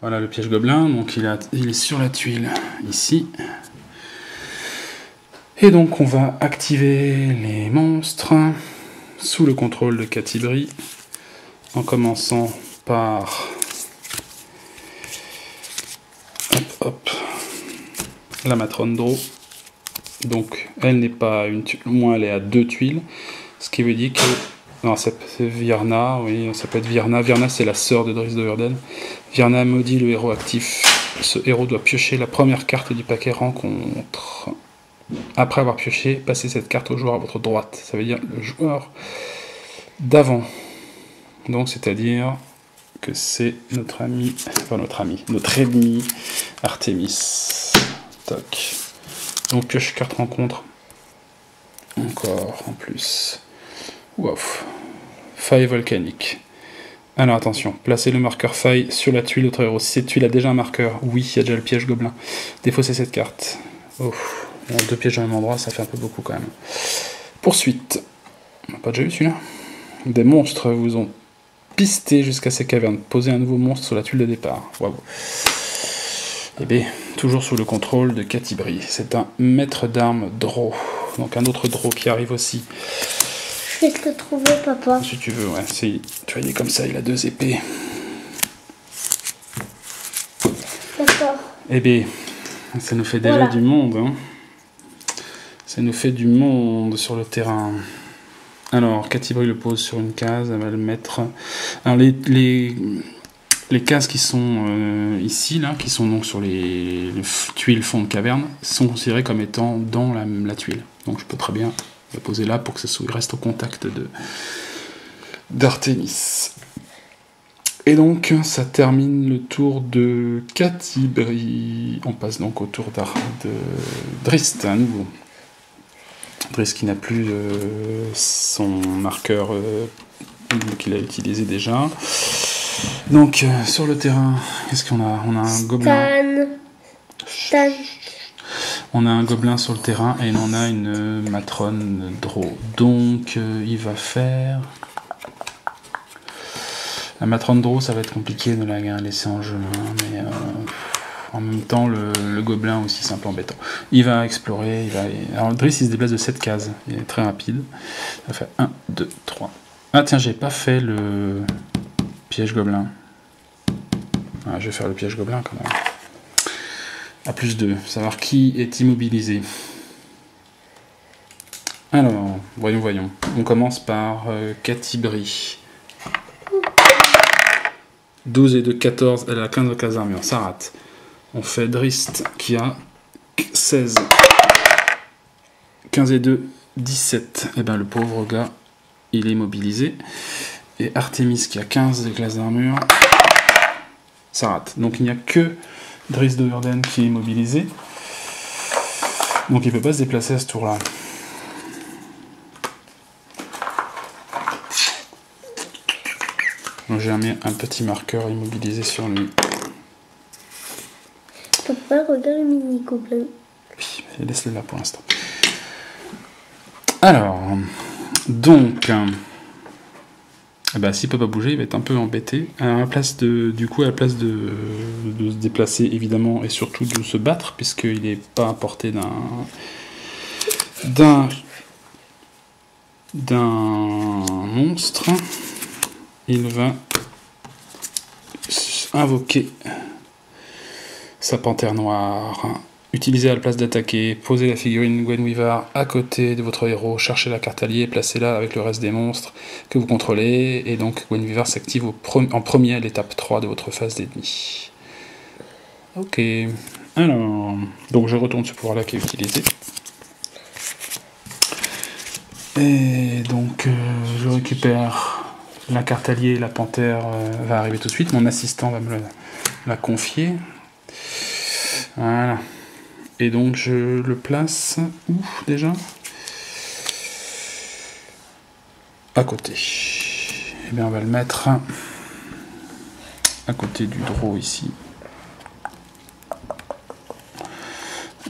Voilà le piège gobelin, donc il est sur la tuile, ici. Et donc on va activer les monstres sous le contrôle de Catibri, en commençant par la matrone Draw. Donc elle n'est pas une tuile, au moins elle est à 2 tuiles, ce qui veut dire que... Non, c'est Vierna, oui, ça peut être Vierna. Vierna, c'est la sœur de Driss de Hurden. Vierna maudit le héros actif. Ce héros doit piocher la première carte du paquet rencontre. Après avoir pioché, passez cette carte au joueur à votre droite. Ça veut dire le joueur d'avant. Donc, c'est-à-dire que c'est notre ami, enfin notre ennemi Artemis. Toc. Donc, pioche carte rencontre. Encore en plus. Wow. Faille volcanique. Alors attention, placez le marqueur faille sur la tuile de votre héros. Si cette tuile a déjà un marqueur, oui, il y a déjà le piège gobelin. Défaussez cette carte. Oh. Bon, 2 pièges au même endroit, ça fait un peu beaucoup quand même. Poursuite. On n'a pas déjà eu celui-là. Des monstres vous ont pisté jusqu'à ces cavernes. Posez un nouveau monstre sur la tuile de départ. Waouh. Et bien, toujours sous le contrôle de Catibri. C'est un maître d'armes Draw. Donc un autre Draw qui arrive aussi. Je vais te le trouver, papa. Si tu veux, ouais. Tu vois, il est comme ça, il a 2 épées. D'accord. Eh bien, ça nous fait déjà du monde. Hein. Ça nous fait du monde sur le terrain. Alors, Catibri le pose sur une case, elle va le mettre... Alors, les cases qui sont ici, là, qui sont donc sur les tuiles fond de caverne, sont considérées comme étant dans la tuile. Donc, je peux très bien le poser là pour que ça reste au contact d'Artemis. Et donc, ça termine le tour de Catibri. On passe donc au tour de Drist, à nouveau. Drist qui n'a plus son marqueur qu'il a utilisé déjà. Donc, sur le terrain, qu'est-ce qu'on a? On a un gobelin. Stan. On a un gobelin sur le terrain et on a une matrone Draw. Donc, il va faire... La matrone Draw, ça va être compliqué de la laisser en jeu, hein, mais en même temps, le gobelin aussi, c'est un peu embêtant. Il va explorer, Alors, Driss, il se déplace de 7 cases, il est très rapide. Il va faire 1, 2, 3. Ah tiens, j'ai pas fait le piège gobelin. Ah, je vais faire le piège gobelin quand même. À plus 2, savoir qui est immobilisé. Alors, voyons. On commence par Catibri. 12 et 2, 14, elle a 15 de classe d'armure, ça rate. On fait Drist qui a 16. 15 et 2, 17. Et ben le pauvre gars, il est immobilisé. Et Artemis qui a 15 de classe d'armure, ça rate. Donc il n'y a que Driss de Hurden qui est immobilisé. Donc il ne peut pas se déplacer à ce tour-là. Donc j'ai mis un petit marqueur immobilisé sur lui. Papa, regarde le mini gobelin. Oui, laisse-le là pour l'instant. Alors, donc, s'il peut pas bouger, il va être un peu embêté. À la place de se déplacer évidemment et surtout de se battre, puisqu'il n'est pas à portée d'un monstre, il va invoquer sa panthère noire. Utilisez à la place d'attaquer, posez la figurine Gwen Weaver à côté de votre héros, cherchez la carte alliée, placez-la avec le reste des monstres que vous contrôlez, et donc Gwen Weaver s'active en premier à l'étape 3 de votre phase d'ennemi. Ok, alors, donc je retourne ce pouvoir-là qui est utilisé. Et donc je récupère la carte alliée, la panthère va arriver tout de suite, mon assistant va me la confier. Voilà. Et donc je le place où déjà? À côté. Eh bien on va le mettre à côté du draw ici.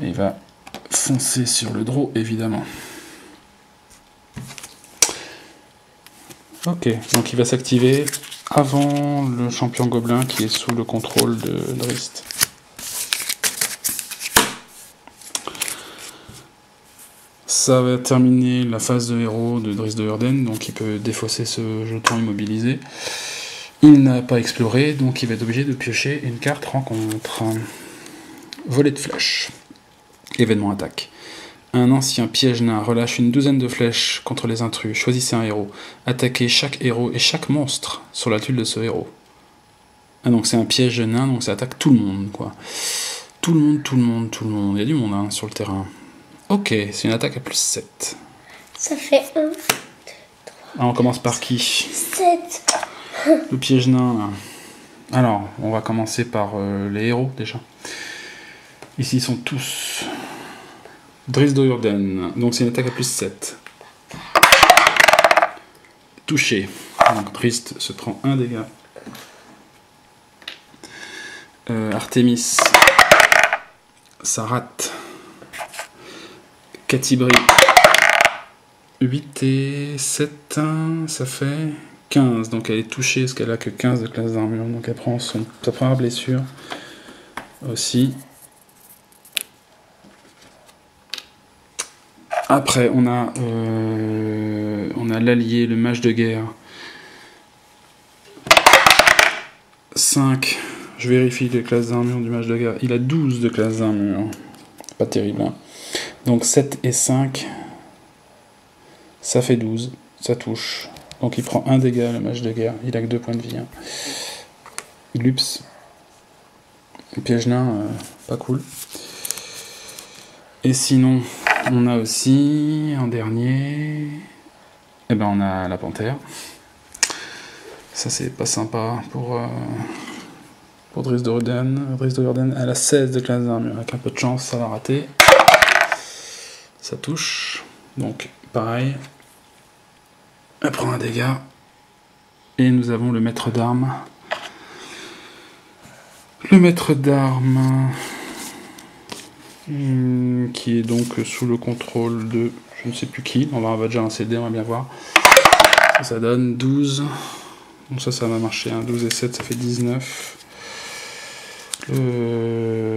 Et il va foncer sur le draw évidemment. Ok, donc il va s'activer avant le champion gobelin qui est sous le contrôle de Drist. Ça va terminer la phase de héros de Drist de Hurden, donc il peut défausser ce jeton immobilisé. Il n'a pas exploré, donc il va être obligé de piocher une carte rencontre. Volet de flèches. Événement attaque. Un ancien piège nain relâche une douzaine de flèches contre les intrus. Choisissez un héros. Attaquez chaque héros et chaque monstre sur la tuile de ce héros. Ah donc c'est un piège nain, donc ça attaque tout le monde, quoi. Tout le monde. Il y a du monde hein, sur le terrain. Ok, c'est une attaque à plus 7. Ça fait 1. Ah, on commence par qui? 7. Le piège nain, là. Alors, on va commencer par les héros, déjà. Ici, ils sont tous... Drist de Hurden, donc c'est une attaque à plus 7. Touché. Donc Drist se prend 1 dégât. Artemis, ça rate. Catibri, 8 et 7, ça fait 15. Donc elle est touchée parce qu'elle a que 15 de classe d'armure. Donc elle prend sa première blessure aussi. Après, on a l'allié, le mage de guerre. 5. Je vérifie les classes d'armure du mage de guerre. Il a 12 de classe d'armure. Pas terrible. Hein. Donc 7 et 5. Ça fait 12. Ça touche. Donc il prend 1 dégât, le mage de guerre. Il a que 2 points de vie. Hein. Glups. Le piège nain, pas cool. Et sinon... On a aussi, en dernier, on a la panthère. Ça, c'est pas sympa pour Drist de Hurden. Drist de Hurden, elle a 16 de classe d'armure. Avec un peu de chance, ça va rater. Ça touche. Donc, pareil. Elle prend un dégât. Et nous avons le maître d'armes. Le maître d'armes... qui est donc sous le contrôle de je ne sais plus qui, on va déjà lancer le dé, on va bien voir. Ça donne 12, donc ça va marcher, hein. 12 et 7 ça fait 19.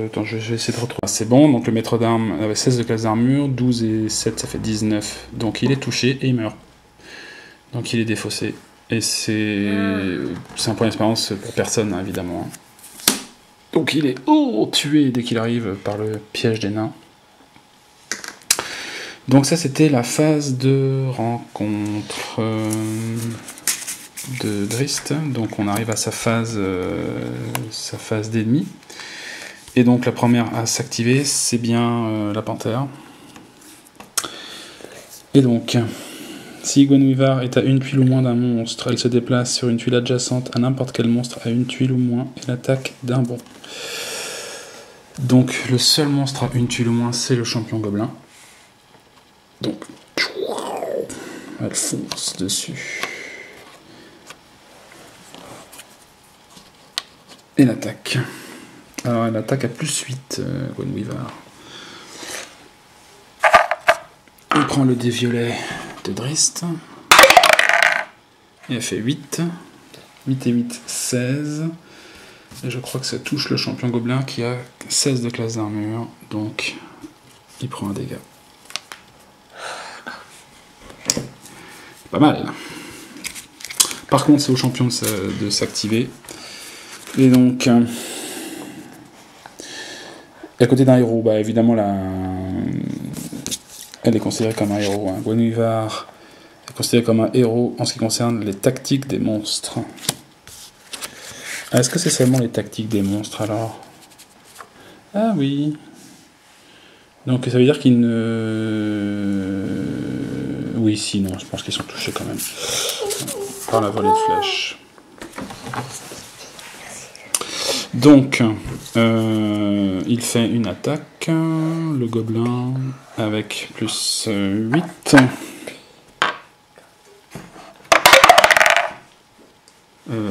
Attends, je vais essayer de retrouver. C'est bon, donc le maître d'armes avait 16 de classe d'armure, 12 et 7 ça fait 19, donc il est touché et il meurt. Donc il est défaussé, et c'est un point d'expérience pour personne, hein, évidemment. Donc il est tué dès qu'il arrive par le piège des nains. Donc ça c'était la phase de rencontre de Drist. Donc on arrive à sa phase d'ennemi. Et donc la première à s'activer c'est bien la panthère. Et donc si Gwen Weaver est à une tuile ou moins d'un monstre, elle se déplace sur une tuile adjacente à n'importe quel monstre à une tuile ou moins et l'attaque d'un bond. Donc le seul monstre à une tuile ou moins, c'est le champion gobelin. Donc elle fonce dessus. Et l'attaque. Alors elle attaque à +8, Gwenwyvar. On prend le dé violet de Drist. Et elle fait 8. 8 et 8, 16. Et je crois que ça touche le champion gobelin qui a 16 de classe d'armure. Donc il prend un dégât. Pas mal. Par contre c'est au champion de s'activer. Et donc... à côté d'un héros, bah évidemment elle est considérée comme un héros. Hein. Gwenwyvar est considérée comme un héros en ce qui concerne les tactiques des monstres. Est-ce que c'est seulement les tactiques des monstres alors? Ah oui. Donc ça veut dire qu'ils ne... Oui, si, non, je pense qu'ils sont touchés quand même. Par la volée de flèches. Donc, il fait une attaque, le gobelin, avec +8.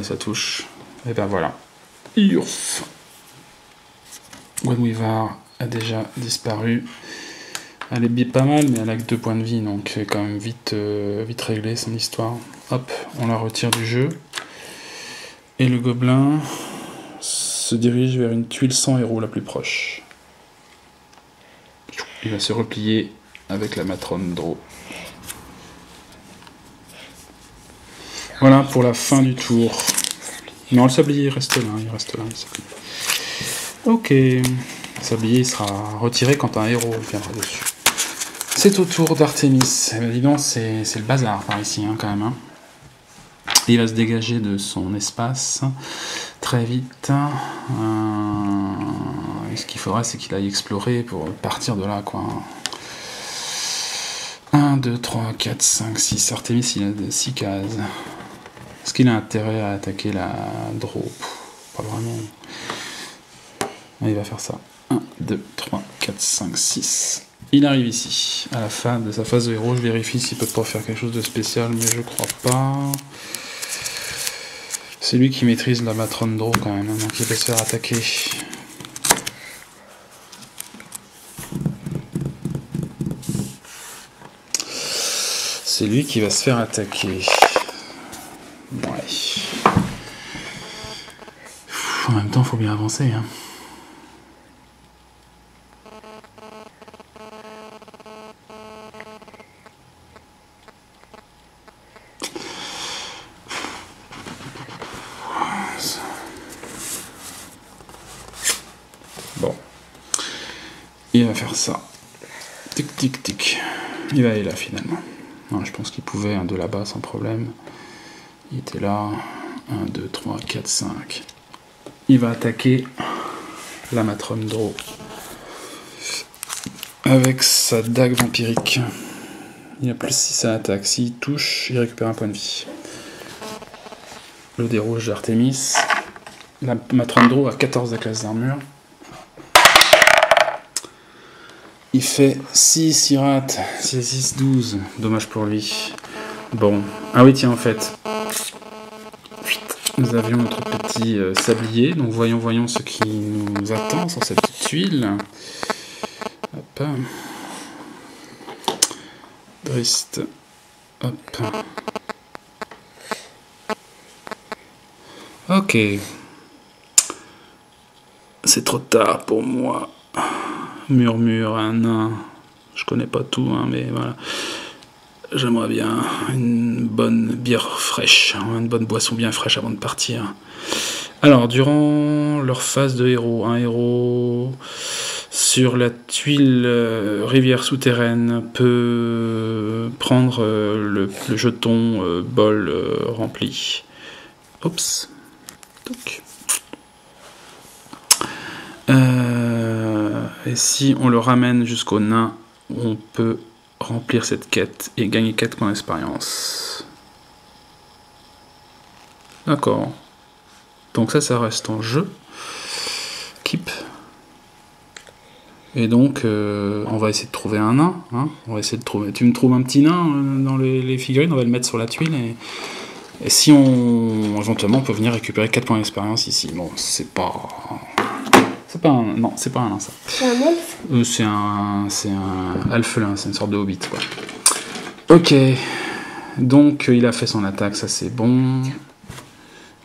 Ça touche. Et ben voilà. Youf. Gwenwyvar a déjà disparu. Elle est pas mal, mais elle a que 2 points de vie, donc c'est quand même vite réglé son histoire. Hop, on la retire du jeu. Et le gobelin se dirige vers une tuile sans héros la plus proche. Il va se replier avec la matrone Draw. Voilà pour la fin du tour. Non, le sablier reste là, il reste là. Ok. Le sablier sera retiré quand un héros viendra dessus. C'est au tour d'Artémis. Eh bien, dis donc, c'est le bazar par ici, hein, quand même. Hein. Il va se dégager de son espace très vite. Ce qu'il faudrait, c'est qu'il aille explorer pour partir de là, quoi. 1, 2, 3, 4, 5, 6. Artémis, il a 6 cases. Est-ce qu'il a intérêt à attaquer la Draw? Pas vraiment. Il va faire ça. 1, 2, 3, 4, 5, 6. Il arrive ici. À la fin de sa phase de héros, je vérifie s'il peut pas faire quelque chose de spécial, mais je crois pas. C'est lui qui maîtrise la matrone Draw quand même, hein, donc il peut se faire attaquer. C'est lui qui va se faire attaquer. Ouais. En même temps, il faut bien avancer. Hein. Bon. Il va faire ça. Tic, tic, tic. Il va aller là, finalement. Non, je pense qu'il pouvait, de là-bas, sans problème. Il était là. 1, 2, 3, 4, 5. Il va attaquer la matrone Draw. Avec sa dague vampirique. Il a +6 à attaque. S'il touche, il récupère un point de vie. Le dé rouge d'Artémis. La matrone Draw a 14 de classe d'armure. Il fait 6, il rate. C'est 6, 12. Dommage pour lui. Bon. Ah oui, tiens, en fait. Nous avions notre petit sablier. Donc voyons ce qui nous attend sur cette petite tuile. Hop. Drist. Hop. Ok. C'est trop tard pour moi. Murmure, un nain. Je connais pas tout, hein, mais voilà. J'aimerais bien une bonne bière fraîche, une bonne boisson bien fraîche avant de partir. Alors, durant leur phase de héros, un héros sur la tuile rivière souterraine peut prendre le jeton bol rempli. Oups. Donc. Et si on le ramène jusqu'au nain, on peut remplir cette quête et gagner 4 points d'expérience. D'accord. Donc ça reste en jeu. Keep. Et donc, on va essayer de trouver un nain. Hein, on va essayer de trouver. Tu me trouves un petit nain dans les figurines, on va le mettre sur la tuile. Et si on éventuellement on peut venir récupérer 4 points d'expérience ici. Bon, c'est pas C'est pas un... Non, c'est pas un nain, ça. C'est un elfe? C'est un alphelin, c'est une sorte de hobbit, quoi. Ok. Donc, il a fait son attaque, ça c'est bon.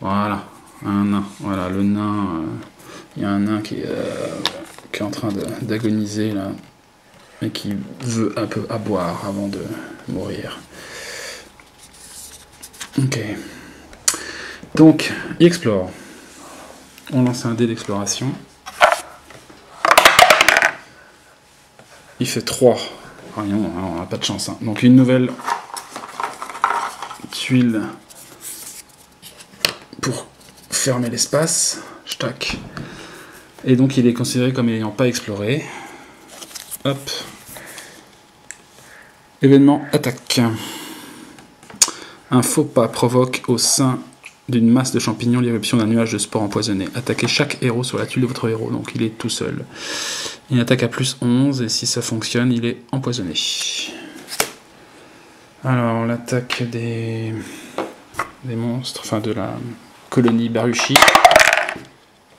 Voilà. Un nain. Voilà, le nain... Il y a un nain qui est en train d'agoniser, là. Et qui veut un peu à boire avant de mourir. Ok. Donc, il explore. On lance un dé d'exploration. Il fait 3. Ah non, on n'a pas de chance. Hein. Donc une nouvelle tuile pour fermer l'espace. Tac. Et donc il est considéré comme n'ayant pas exploré. Hop. Événement attaque. Un faux pas provoque au sein d'une masse de champignons l'éruption d'un nuage de spores empoisonnés. Attaquez chaque héros sur la tuile de votre héros, donc il est tout seul. Il attaque à plus 11, et si ça fonctionne, il est empoisonné. Alors, l'attaque des monstres, enfin de la colonie Baruchi.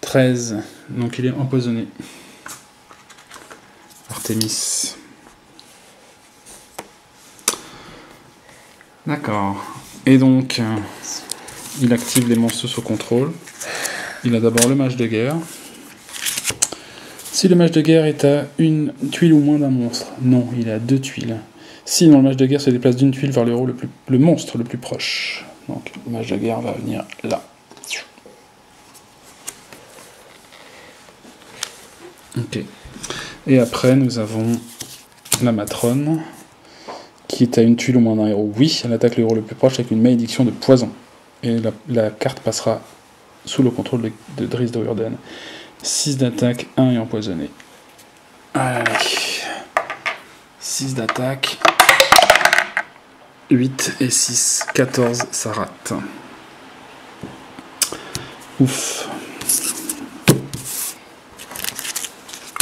13, donc il est empoisonné. Artemis. D'accord. Et donc, il active les monstres sous contrôle. Il a d'abord le mage de guerre. Si le mage de guerre est à une tuile ou moins d'un monstre, non, il est à 2 tuiles. Sinon, le mage de guerre se déplace d'une tuile vers le monstre le plus proche. Donc, le mage de guerre va venir là. Ok. Et après, nous avons la matrone, qui est à une tuile ou moins d'un héros. Oui, elle attaque le héros le plus proche avec une malédiction de poison. Et la carte passera sous le contrôle de Driss Do'Urden. 6 d'attaque, 1 est empoisonné. Allez. 6 d'attaque. 8 et 6. 14, ça rate. Ouf.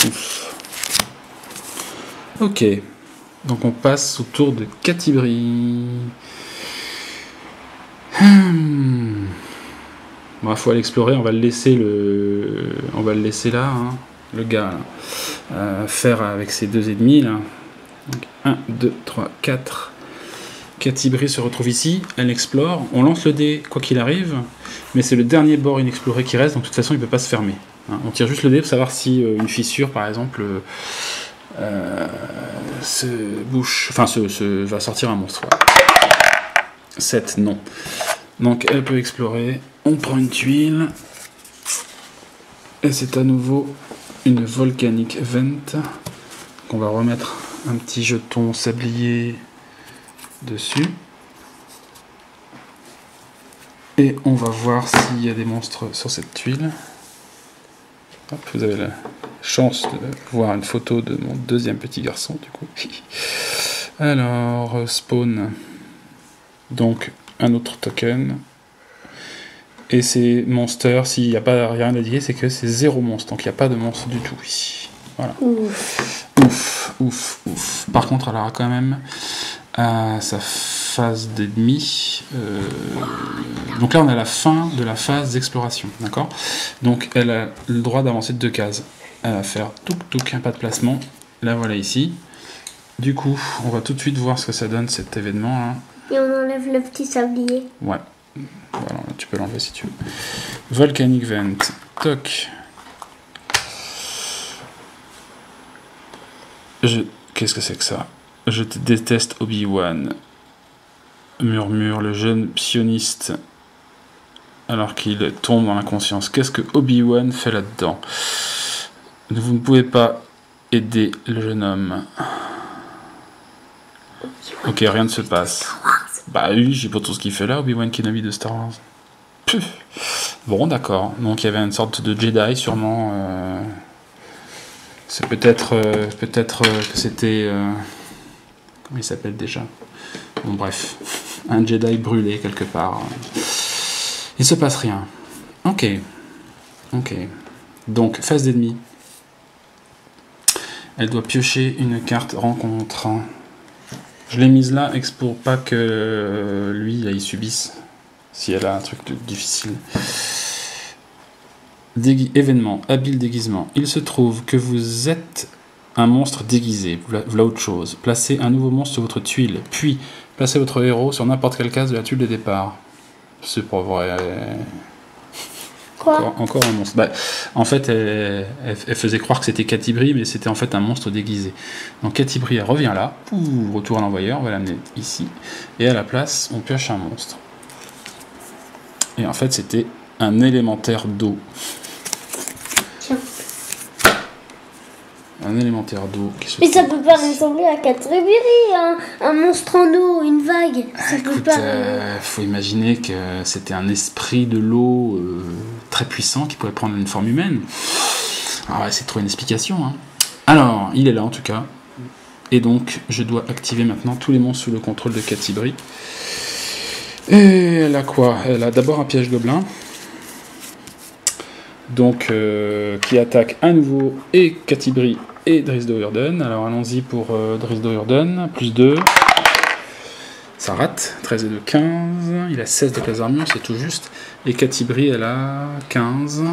Ouf. Ok. Donc on passe au tour de Catibri. Bon, faut aller explorer, on va le laisser là, hein, le gars, là, faire avec ses 2 ennemis, là. Donc, 1, 2, 3, 4. Catibri se retrouve ici, elle explore, on lance le dé quoi qu'il arrive, mais c'est le dernier bord inexploré qui reste, donc de toute façon il ne peut pas se fermer. Hein. On tire juste le dé pour savoir si une fissure, par exemple, va sortir un monstre. Voilà. 7, non. Donc elle peut explorer. On prend une tuile. Et c'est à nouveau une Volcanic Vent. On va remettre un petit jeton sablier dessus. Et on va voir s'il y a des monstres sur cette tuile. Hop, vous avez la chance de voir une photo de mon deuxième petit garçon, du coup. Alors, spawn. Donc, un autre token. Et ces monsters, s'il n'y a pas rien à dire, c'est que c'est 0 monstre. Donc, il n'y a pas de monstre du tout ici. Voilà. Ouf, ouf, ouf. Par contre, elle aura quand même sa phase d'ennemi. Donc là, on est à la fin de la phase d'exploration. D'accord ? Donc, elle a le droit d'avancer de 2 cases. Elle va faire touk, pas de placement. La voilà ici. Du coup, on va tout de suite voir ce que ça donne cet événement. Hein. Et on enlève le petit sablier. Ouais. Voilà, tu peux l'enlever si tu veux. Volcanic Vent. Toc. Qu'est-ce que c'est que ça ? Je te déteste, Obi-Wan. Murmure le jeune psioniste alors qu'il tombe dans l'inconscience. Qu'est-ce que Obi-Wan fait là-dedans ? Vous ne pouvez pas aider le jeune homme. Ok, rien ne se passe. Bah oui, j'ai pour tout ce qu'il fait là, Obi-Wan Kenobi de Star Wars. Bon, d'accord. Donc il y avait une sorte de Jedi, sûrement. C'est peut-être que c'était... comment il s'appelle déjà ? Bon, bref. Un Jedi brûlé quelque part. Il se passe rien. Ok. Donc, phase d'ennemi. Elle doit piocher une carte rencontre. Je l'ai mise là pour pas que lui il subisse si elle a un truc difficile. Événement, habile déguisement. Il se trouve que vous êtes un monstre déguisé. Voilà autre chose. Placez un nouveau monstre sur votre tuile. Puis, placez votre héros sur n'importe quelle case de la tuile de départ. C'est pas vrai. Quoi? Encore un monstre. Bah, en fait, elle faisait croire que c'était Catibri, mais c'était en fait un monstre déguisé. Donc Catibri, elle revient là. Retour à l'envoyeur. On va l'amener ici. Et à la place, on pioche un monstre. Et en fait, c'était un élémentaire d'eau. Tiens. Un élémentaire d'eau qui se Mais ça peut pas ressembler à Catibri, un monstre en eau, une vague. Ça peut Écoute, pas. faut imaginer que c'était un esprit de l'eau très puissant qui pourrait prendre une forme humaine. Alors, on va essayer de trouver une explication. Hein. Alors, il est là en tout cas. Et donc, je dois activer maintenant tous les monstres sous le contrôle de Catibri. Et elle a quoi? Elle a d'abord un piège gobelin. Donc, qui attaque à nouveau et Catibri et Drizzt Do'Urden. Alors, allons-y pour Drizzt Do'Urden. Plus 2. Ça rate. 13 et 2, 15. Il a 16 de classe d'armure, c'est tout juste. Et Catibri, elle a 15.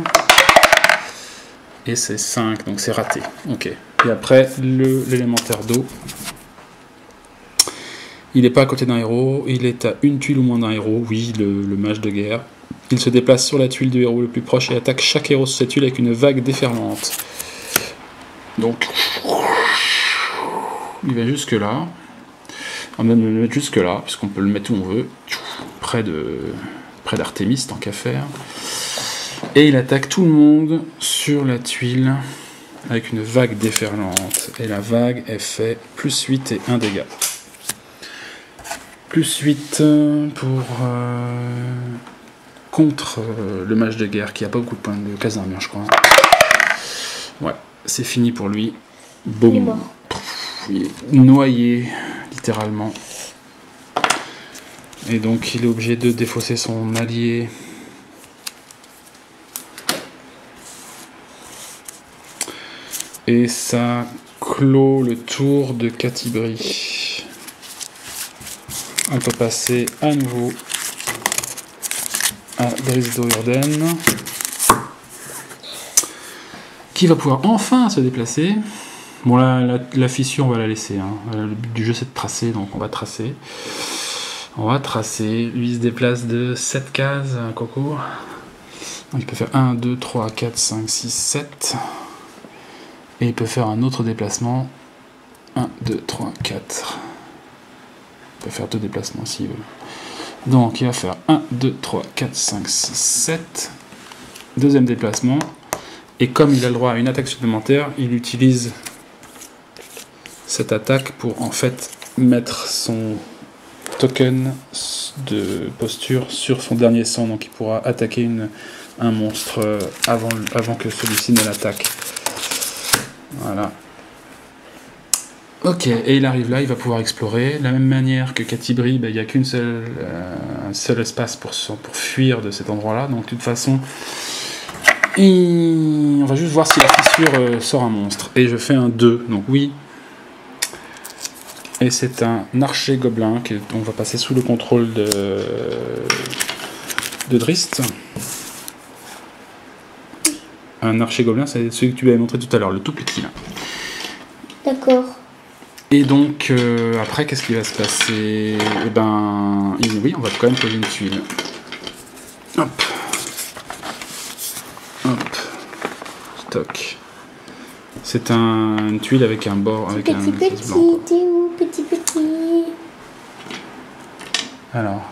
Et c'est 5, donc c'est raté. Ok. Et après, l'élémentaire d'eau. Il n'est pas à côté d'un héros, il est à une tuile ou moins d'un héros, oui, le mage de guerre. Il se déplace sur la tuile du héros le plus proche et attaque chaque héros sur cette tuile avec une vague déferlante. Donc, il va jusque là. On va le mettre jusque là, puisqu'on peut le mettre où on veut. Près d'Artémis, tant qu'à faire. Et il attaque tout le monde sur la tuile avec une vague déferlante. Et la vague, elle fait plus 8 et 1 dégât. Plus 8 pour contre le mage de guerre qui a pas beaucoup de points de classe d'armure, je crois. Ouais, c'est fini pour lui. Boum. Il est mort. Il est noyé, littéralement. Et donc il est obligé de défausser son allié. Et ça clôt le tour de Catibri. On peut passer à nouveau à Drizzt Do'Urden, qui va pouvoir enfin se déplacer. Bon, la fissure, on va la laisser. Hein. Le but du jeu, c'est de tracer, donc on va tracer. On va tracer. Lui, il se déplace de 7 cases, Coco. Donc, il peut faire 1, 2, 3, 4, 5, 6, 7. Et il peut faire un autre déplacement. 1, 2, 3, 4. Il peut faire 2 déplacements s'il veut. Donc il va faire 1, 2, 3, 4, 5, 6, 7. Deuxième déplacement. Et comme il a le droit à une attaque supplémentaire, il utilise cette attaque pour en fait mettre son token de posture sur son dernier sang. Donc il pourra attaquer un monstre avant que celui-ci ne l'attaque. Voilà. Ok, et il arrive là, il va pouvoir explorer. De la même manière que Catibri, il n'y a qu'un seul espace pour fuir de cet endroit-là. Donc de toute façon, on va juste voir si la fissure sort un monstre. Et je fais un 2, donc oui. Et c'est un archer gobelin, on va passer sous le contrôle de Drizzt. Un archer gobelin, c'est celui que tu avais montré tout à l'heure, le tout petit là. D'accord. Et donc, après, qu'est-ce qui va se passer? Eh ben, oui, on va quand même poser une tuile. Hop. Hop. Stock. C'est une tuile avec un bord... Avec Petit, un petit, t'es où, petit, petit? Alors,